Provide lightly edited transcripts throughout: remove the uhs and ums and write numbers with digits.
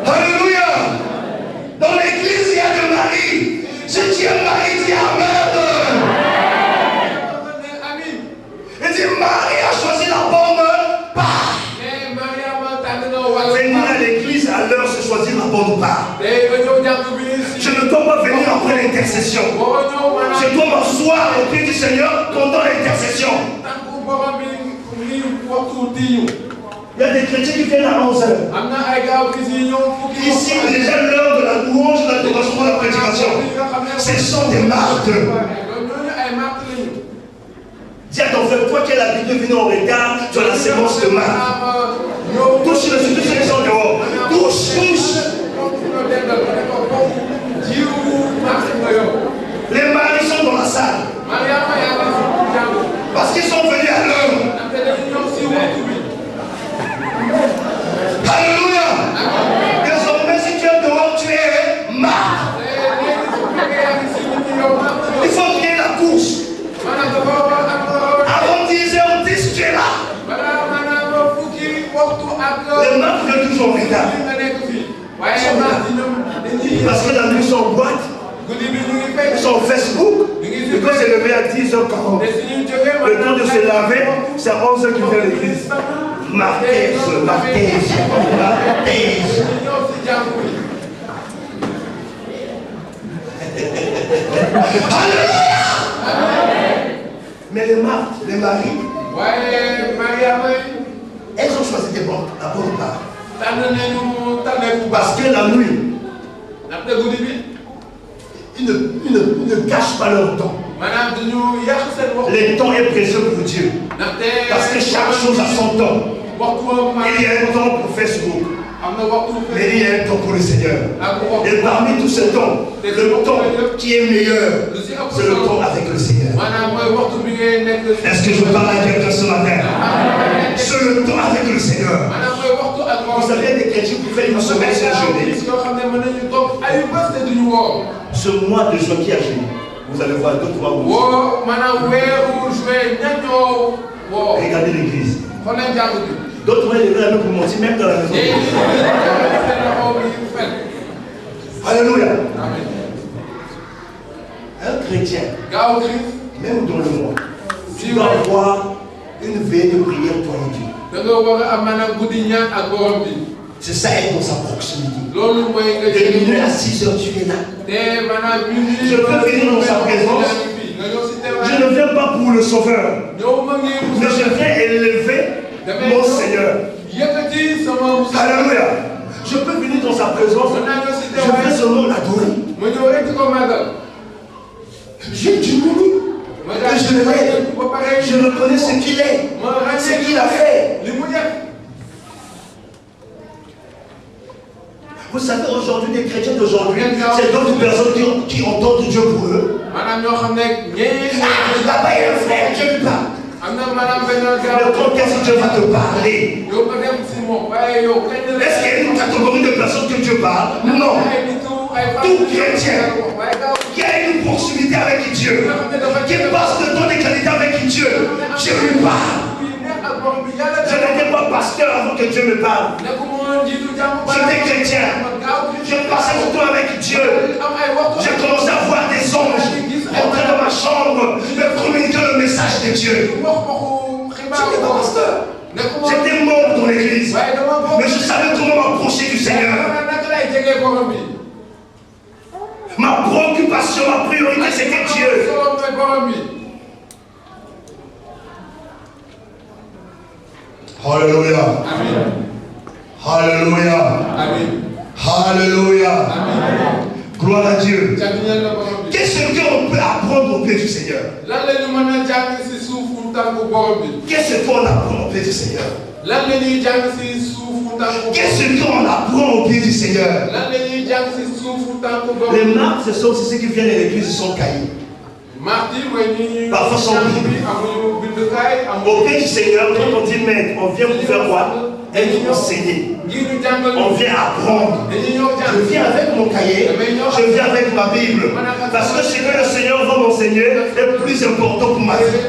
Alléluia. Dans l'église, il y a des maris. Si tu es mari, dis Amen. Il dit Marie a choisi la bonne part. Venir à l'église à l'heure, c'est choisir la bonne part. Je ne dois pas venir après l'intercession. Je dois m'asseoir au pied du Seigneur pendant l'intercession. Il y a des chrétiens qui viennent à 11h. Ici, déjà l'heure de la louange, de l'adoration, de la prédication. Ce sont des marques. Dis à ton frère, toi qui as l'habitude de venir au regard, tu as la sémence de marque. Touche le sujet, ceux qui sont dehors. Touche. Les maris sont dans la salle. Parce qu'ils sont venus à l'heure. Alléluia. Désormais, si tu es dehors, tu es marre. Il faut qu'il y ait la course. Avant 10h10, tu es là. Les marques viennent toujours en retard. Parce que la nuit, ils sont en boîte. Ils sont au Facebook. Il peut se lever à 10h40. Le temps de se laver, c'est à 11h qu'il vient à l'église. Martège. Alléluia. Mais les marques, les maris, elles ont choisi la bonne part. Parce que la nuit, ils ne gâchent pas leur temps. Le temps est précieux pour Dieu. Parce que chaque chose a son temps. Il y a un temps pour Facebook. Mais il y a un temps pour le Seigneur. Et parmi tous ces temps, le temps qui est meilleur, c'est le temps avec le Seigneur. Est-ce que je parle à quelqu'un ce matin? C'est le temps avec le Seigneur. Vous avez des chrétiens qui font une semaine sans jeûner. Ce mois de juin qui a jeûné, vous allez voir d'autres mois où regardez l'église. D'autres mois, ils veulent pour mentir, même dans la maison. Alléluia. Un chrétien, même dans le monde, tu dois avoir une veille de prière pour Dieu. C'est ça être dans sa proximité. De minuit à 6h, tu es là. Je peux venir dans sa présence. Je ne viens pas pour le sauveur, mais je viens élever mon Seigneur. Alléluia. Je peux venir dans sa présence. Je vais seulement l'adorer. Je diminue. Je l'élève. Je reconnais ce qu'il est, ce qu'il a fait. Vous savez, aujourd'hui, des chrétiens d'aujourd'hui, c'est d'autres personnes qui entendent Dieu pour eux. Là-bas, il y a un frère, Dieu lui parle. Mais quand qu'est-ce que Dieu va te parler? Est-ce qu'il y a une catégorie de personnes que Dieu parle? Non. Tout chrétien qui a une proximité avec Dieu, qui passe le temps de qualité avec Dieu, Dieu lui parle. Je n'étais pas pasteur avant que Dieu me parle. J'étais chrétien. Je passais mon temps avec Dieu. J'ai commencé à voir des anges entrer dans ma chambre, me communiquer le message de Dieu. J'étais pas pasteur. J'étais membre dans l'église. Mais je savais comment m'approcher du Seigneur. Ma préoccupation, ma priorité, c'était Dieu. Alléluia. Alléluia. Alléluia. Gloire à Dieu. Qu'est-ce qu'on peut apprendre au pied du Seigneur? Qu'est-ce qu'on apprend au pied du Seigneur? Qu'est-ce qu'on apprend au pied du Seigneur? Les marques, ce sont aussi ceux qui viennent à l'église, ils sont cahiers. Parfois sans Bible. Au pied du Seigneur, quand on dit maître, on vient pour faire quoi? Être enseigné. On vient apprendre. Je viens avec mon cahier, je viens avec ma Bible. Parce que ce que le Seigneur va m'enseigner est plus important pour ma vie.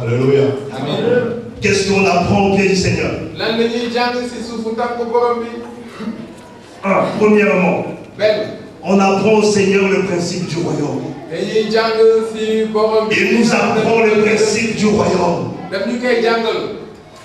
Alléluia. Amen. Qu'est-ce qu'on apprend au pied du Seigneur? Premièrement, on apprend au Seigneur le principe du royaume. Il nous apprend le principe du royaume.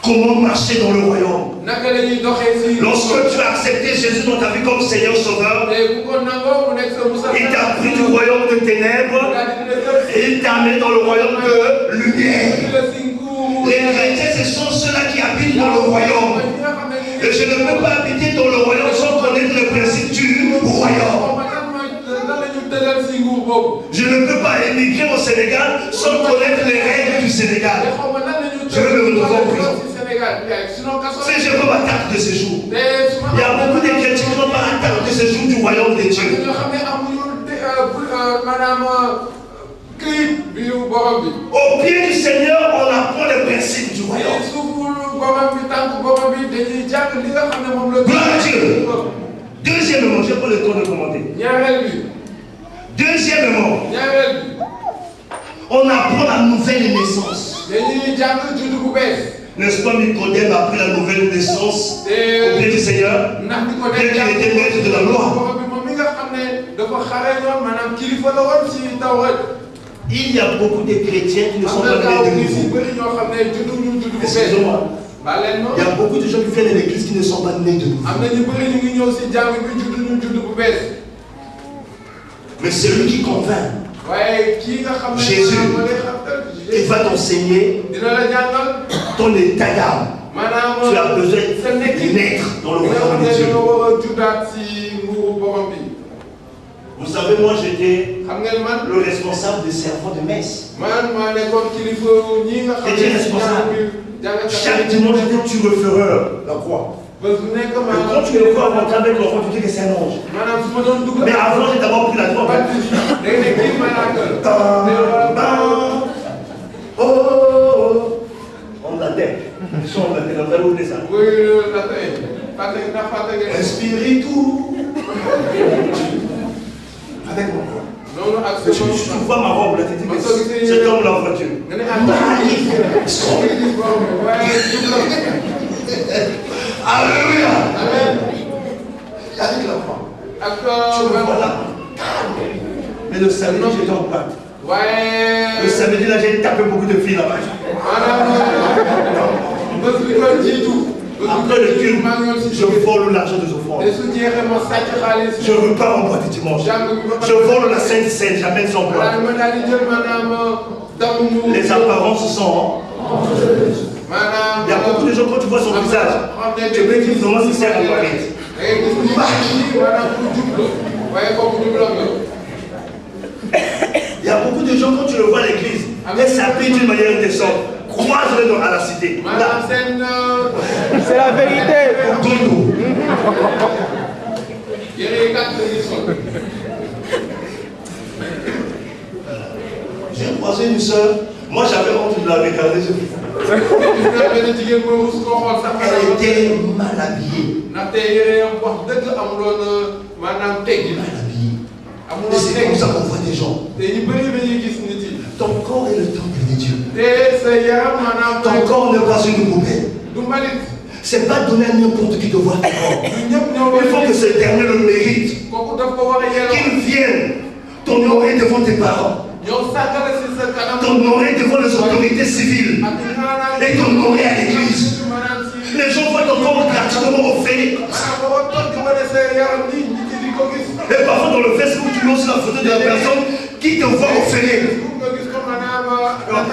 Comment marcher dans le royaume. Lorsque tu as accepté Jésus dans ta vie comme Seigneur Sauveur, il t'a pris du royaume de ténèbres et il t'a amené dans le royaume de lumière. Les chrétiens, ce sont ceux-là qui habitent dans le royaume. Et je ne peux pas habiter dans le royaume sans connaître le principe du royaume. Je ne peux pas émigrer au Sénégal sans connaître les règles du Sénégal. Je vais me retrouver en prison. Si je veux ma carte de séjour, il y a beaucoup de chrétiens qui n'ont pas la carte de séjour du royaume de Dieu. Au pied du Seigneur, on apprend le principe du royaume. Gloire à Dieu. Deuxièmement, je n'ai pas le temps de commenter. Deuxièmement, on apprend la nouvelle naissance. N'est-ce pas, Nicodème a pris la nouvelle naissance au pied du Seigneur, bien qu'il était maître de la loi. Il y a beaucoup de chrétiens qui ne sont pas nés de nouveau. Excusez-moi. Il y a beaucoup de gens qui viennent à l'église qui ne sont pas nés de nouveau. Mais celui qui convainc, Jésus, il va t'enseigner ton état d'âme. Tu as besoin de naître dans le royaume de Dieu. Vous savez, moi j'étais le responsable des servants de messe. J'étais responsable. Chaque dimanche, tu referais la croix. Et quand tu le vois rentrer avec l'enfant, tu dis que c'est un ange. Mais avant, j'ai d'abord pris la croix. On la tête. On va oublier ça. Inspirez tout. Avec mon corps. Tu vois ma robe là, tu dis que c'est comme la voiture. Alléluia. Amen. Avec la croix. Tu me vois là. Mais le samedi, j'étais en pâte. Le samedi, là, j'ai tapé beaucoup de filles là-bas. Après le culte, je vole l'argent des offrandes. Je repars en boîte du dimanche. Je vole la Sainte Seine, j'amène son bois. Les apparences sont. Il y a beaucoup de gens, quand tu vois son visage, tu peux dire vraiment si c'est un pareil. Il y a beaucoup de gens, quand tu le vois à l'église, ils s'habillent d'une manière indécente. Croise-le à la cité. C'est la vérité. J'ai croisé une soeur. Moi j'avais honte de la regarder. Elle était mal habillée. Mal habillée. Et c'est comme ça qu'on voit des gens. Ton corps est le temple de Dieu. Ton corps n'est pas une poubelle. C'est pas donner à n'importe qui de voir ton corps. Il faut que ce dernier le mérite. Qu'il vienne t'honorer devant tes parents. T'honorer devant les autorités civiles. Et t'honorer à l'église. Les gens voient ton corps gratuitement offert. Et parfois dans le Facebook, tu mets aussi la photo de la personne qui te voit offert.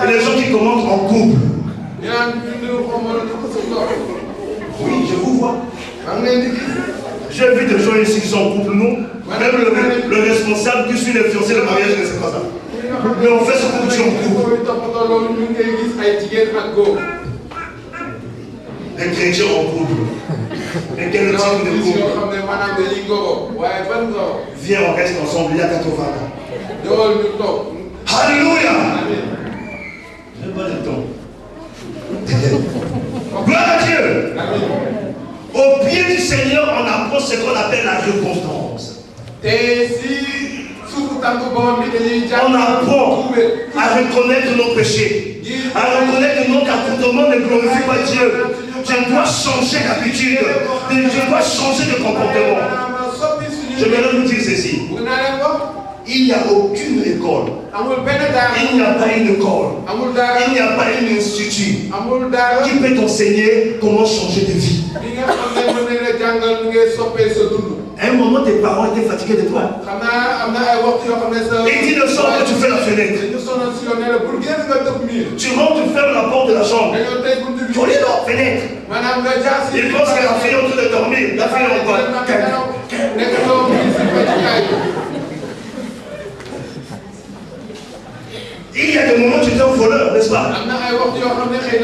Les gens qui commentent en couple. Oui, je vous vois. J'ai vu des gens ici qui sont en couple, non? Même le responsable qui suit l'influencer le mariage, ne sait pas ça. Mais on fait ce qu'on dit en couple. Les chrétiens en couple. Et quel type de couple? Viens, on reste ensemble, il y a 80 ans. Alléluia. Je n'ai pas le temps. Gloire à Dieu. Au pied du Seigneur, on apprend ce qu'on appelle la repentance. On apprend à reconnaître nos péchés, à reconnaître que nos comportements ne glorifient pas Dieu. Je dois changer d'habitude, je dois changer de comportement. Je vais vous dire ceci. Il n'y a aucune école. Il n'y a pas une école. Il n'y a pas un institut qui peut t'enseigner comment changer de vie. À un moment, tes parents étaient fatigués de toi. Et ils ne sort que tu fais la fenêtre. Tu rentres, tu fermes la porte de la chambre. Tu lis la fenêtre. Ils pensent qu'elle a fini en train de dormir. La fille est encore. Il y a des moments où tu es un voleur, n'est-ce pas?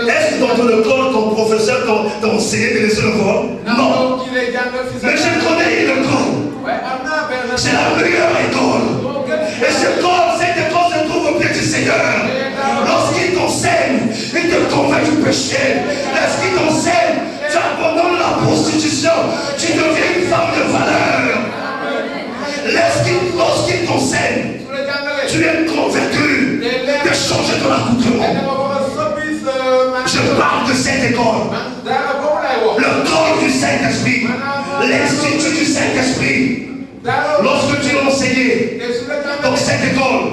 Est-ce que dans ton école, ton professeur t'a enseigné de laisser le vol? Non. Mais je connais une école. C'est la meilleure école. Et cette école se trouve au pied du Seigneur. Lorsqu'il t'enseigne, il te convainc du péché. Lorsqu'il t'enseigne, tu abandonnes la prostitution. Tu deviens une femme de valeur. Lorsqu'il t'enseigne, tu es convaincu de changer ton accoutrement. Je parle de cette école. Le corps du Saint-Esprit. L'Institut du Saint-Esprit. Lorsque tu es enseigné dans cette école,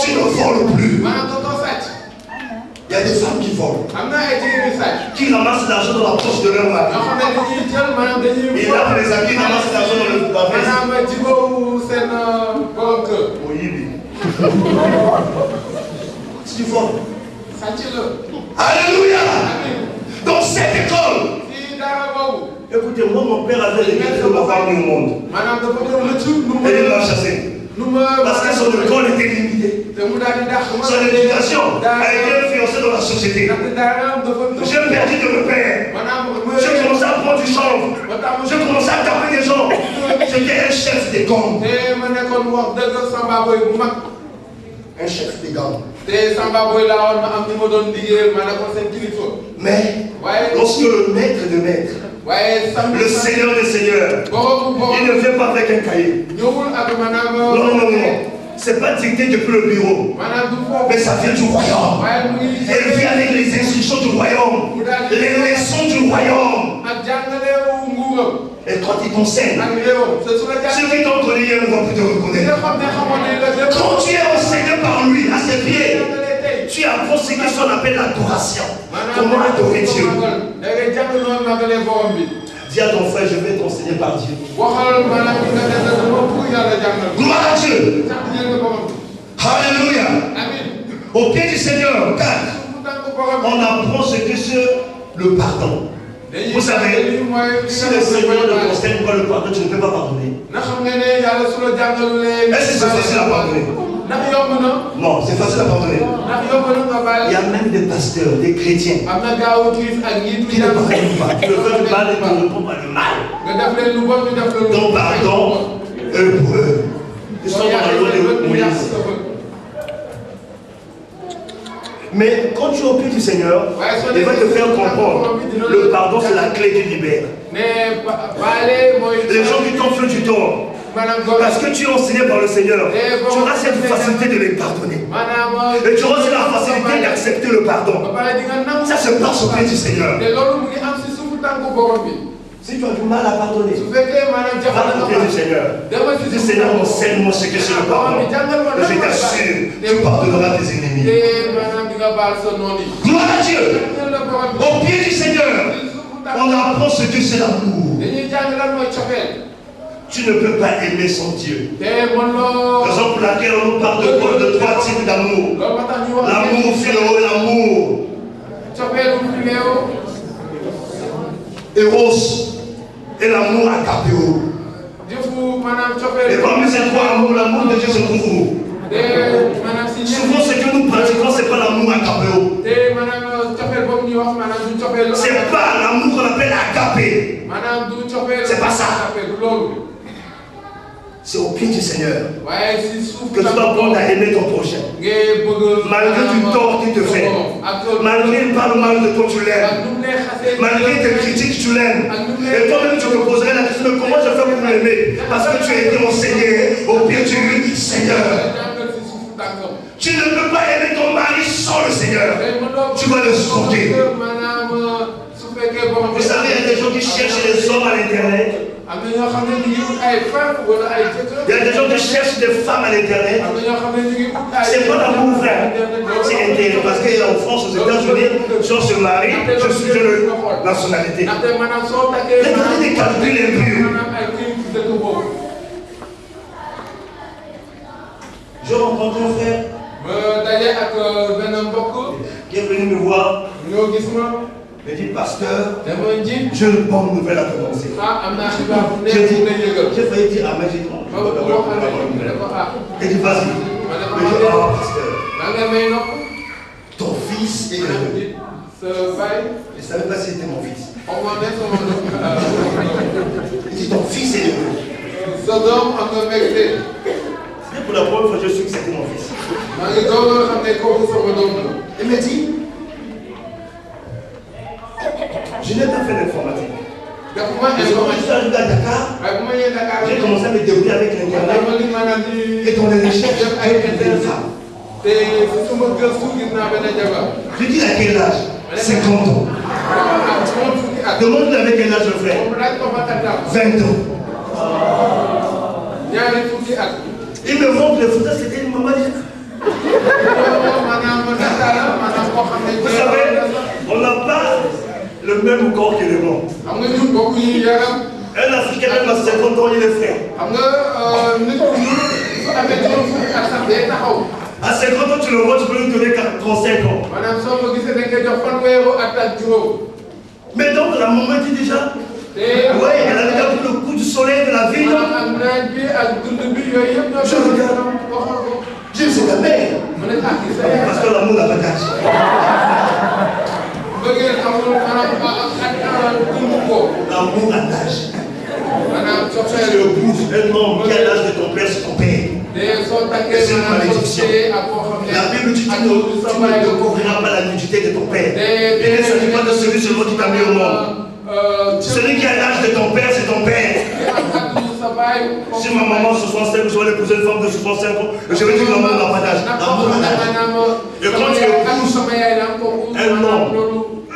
tu ne voles plus. Il y a des femmes qui volent, qui ramassent l'argent dans la poche de leur mari. Et là, les amis ramassent l'argent dans la veste. Tu voles. Alléluia. Dans cette école. Écoutez, moi, mon père avait regretté de m'avoir mis au monde. Et il m'a chassé. Parce que son école était limitée. Son éducation a été influencée dans la société. J'ai perdu de repères. J'ai commencé à prendre du chanvre. J'ai commencé à taper des gens. J'étais un chef des gangs. Un chef des gangs. Mais lorsque le maître de maîtres, le Seigneur des Seigneurs, il ne vient pas avec un cahier. Non. C'est pas dicté depuis le bureau. Mais ça vient du royaume. Elle vient avec les instructions du royaume. Les leçons du royaume. Et quand il t'enseigne, ceux qui t'ont connu ne vont plus te reconnaître. Quand tu es enseigné par lui à ses pieds, tu apprends ce qu'on appelle l'adoration. Comment adorer Dieu? Dis à ton frère, je vais t'enseigner par Dieu. Gloire à Dieu. Alléluia. Au pied du Seigneur, 4, on apprend ce que c'est le pardon. Vous savez, si le Seigneur ne t'enseigne pas le pardon, tu ne peux pas pardonner. Est-ce que c'est facile à pardonner? Non, c'est facile à pardonner. Il y a même des pasteurs, des chrétiens qui ne pardonnent pas. Qui ne veulent pas et ne répondent pas le mal. Donc pardon, pour eux. Ils sont dans la loi de Moïse. Mais quand tu es au pied du Seigneur, il va te faire comprendre. Le pardon, c'est la clé qui libère. Les gens qui t'ont fait du tort, parce que tu es enseigné par le Seigneur, tu auras cette facilité de les pardonner. Et tu auras aussi la facilité d'accepter le pardon. Ça se passe au pied du Seigneur. Si tu as du mal à pardonner, va au pied du Seigneur. Dis Seigneur, enseigne-moi ce que c'est le pardon. Et je t'assure, tu pardonneras tes ennemis. Gloire à Dieu. Au pied du Seigneur, on apprend ce que c'est l'amour. Tu ne peux pas aimer sans Dieu. Raison pour laquelle on nous parle de trois types d'amour. L'amour philo et l'amour Eros et l'amour agapéo. Et parmi ces trois amours, l'amour de Dieu se trouve où? Souvent ce que nous pratiquons, ce n'est pas l'amour agapéo. Ce n'est pas l'amour qu'on appelle agapé. C'est pas ça. C'est au pied du Seigneur que tu dois apprendre à aimer ton prochain. Malgré du tort qu'il te fait, malgré qu'il parle mal de toi, tu l'aimes. Malgré tes critiques, tu l'aimes. Et toi-même, tu te poserais la question de comment je fais pour l'aimer. Parce que tu as été enseigné au pied du Seigneur. Il y a des gens qui cherchent des femmes à l'internet. C'est pas l'amour, frère. C'est intérêt. Parce qu'en France, aux États-Unis, si on se marie, je suis de nationalité. Regardez des calculs impurs. J'ai rencontré un frère qui est venu me voir. Il me dit, pasteur, j'ai une bonne nouvelle à t'annoncer. J'ai failli dire amen, j'ai dit non. Il dit, vas-y. Il me dit, ah, pasteur, ton fils est heureux. Je ne savais pas si c'était mon fils. Il dit, ton fils est heureux. C'est pour la première fois que je suis que c'était mon fils. Il me dit, je n'ai pas fait l'informatique. Quand je suis arrivé à Dakar, j'ai commencé à me débrouiller avec l'internet et dans les recherches, j'ai trouvé une femme. Je dis à quel âge? 50 ans. Demande-lui avec quel âge je fais. 20 ans. Il me montre les photos, c'était une maman. Vous savez, on n'a pas le même corps que les blancs. Un Africain même à 50 ans, il est frère. À 50 ans, tu le vois, tu peux lui donner 35 ans. Mais donc, la maman dit déjà, oui, elle a déjà pris le coup du soleil de la ville. Je regarde. Je dis, c'est ta mère. Parce que l'amour n'a pas d'âge. L'amour a d'âge. C'est le bout. Un homme qui a l'âge de ton père, c'est ton père. C'est une malédiction. La Bible dit que tu ne couvriras pas la nudité de ton père. Il ne s'agit pas de celui seulement qui t'a mis au monde. Celui qui a l'âge de ton père, c'est ton père. Si ma maman 65, je vais épouser une femme de 65 ans, je vais dire que l'amour n'a pas d'âge. L'amour n'a d'âge. Et quand tu épouses un homme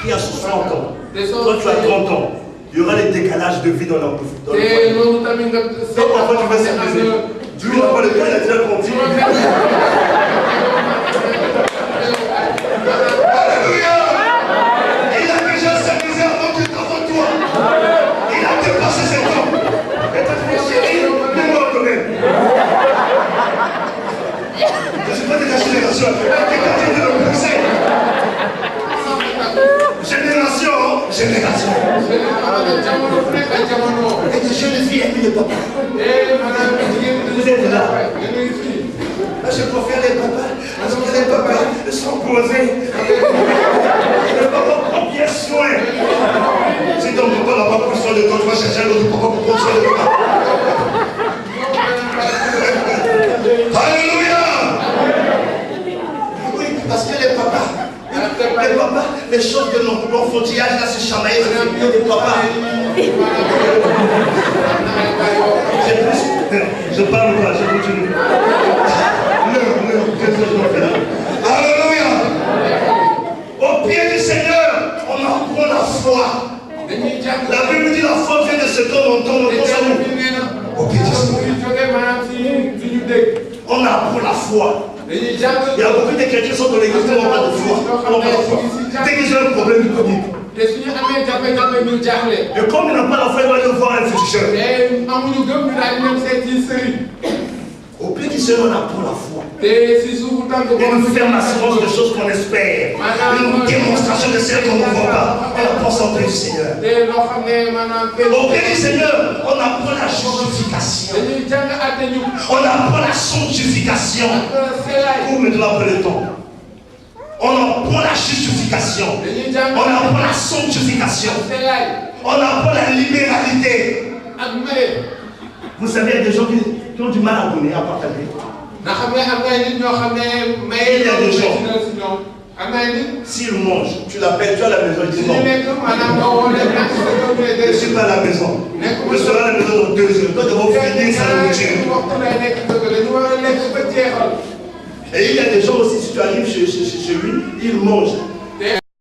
qui a 60 ans, toi tu as 30 ans, il y aura des décalages de vie dans leur bouffe. Donc parfois tu vas s'amuser. Lui n'a pas le temps, il a déjà compris. Alléluia! Il a déjà s'amusé avant toi. Il a dépassé ses temps. Et toi tu dis, chérie, dis-moi quand même. Je ne suis pas de ta génération. Quelqu'un de le pousser. Génération. Et des jeunes filles et puis les papas. Vous êtes là. Là, je préfère les papas. Parce que les papas sont posés. Le papa prend bien soin. Si ton papa n'a pas pris soin de toi, tu vas chercher un autre papa pour prendre soin de toi. Alléluia. Oui, parce que les papas, les choses de l'enfantillage là se chamaillent, c'est le mieux des papas. Je parle pas, je continue. Alléluia. Au pied du Seigneur, on apprend la foi. La Bible dit la foi vient de ce qu'on entend, au pied du Seigneur. On apprend la foi. Il y a beaucoup de chrétiens qui sont dans l'église qui n'ont pas de foi. Dès qu'ils ont un problème, ils communiquent. Et comme il n'a pas la foi, il va aller voir un féticheur. Au pied du Seigneur, on apprend la foi. Et nous ferme l'assurance de choses qu'on espère. Une démonstration de celles qu'on ne voit pas. On apprend ça au pied du Seigneur. Au pied du Seigneur, on apprend la justification. On apprend la sanctification. Où maintenant après le temps? On apprend la justification. On apprend la sanctification. On apprend la libéralité. Vous savez, il y a des gens qui ont du mal à donner, à partager. Il y a des gens, s'ils mangent, tu l'appelles, tu as la maison, il dit non. Je ne suis pas à la maison. Je serai à la maison dans 2 heures. Toi, tu vas finir sa nourriture. Et il y a des gens aussi, si tu arrives chez lui, ils mangent.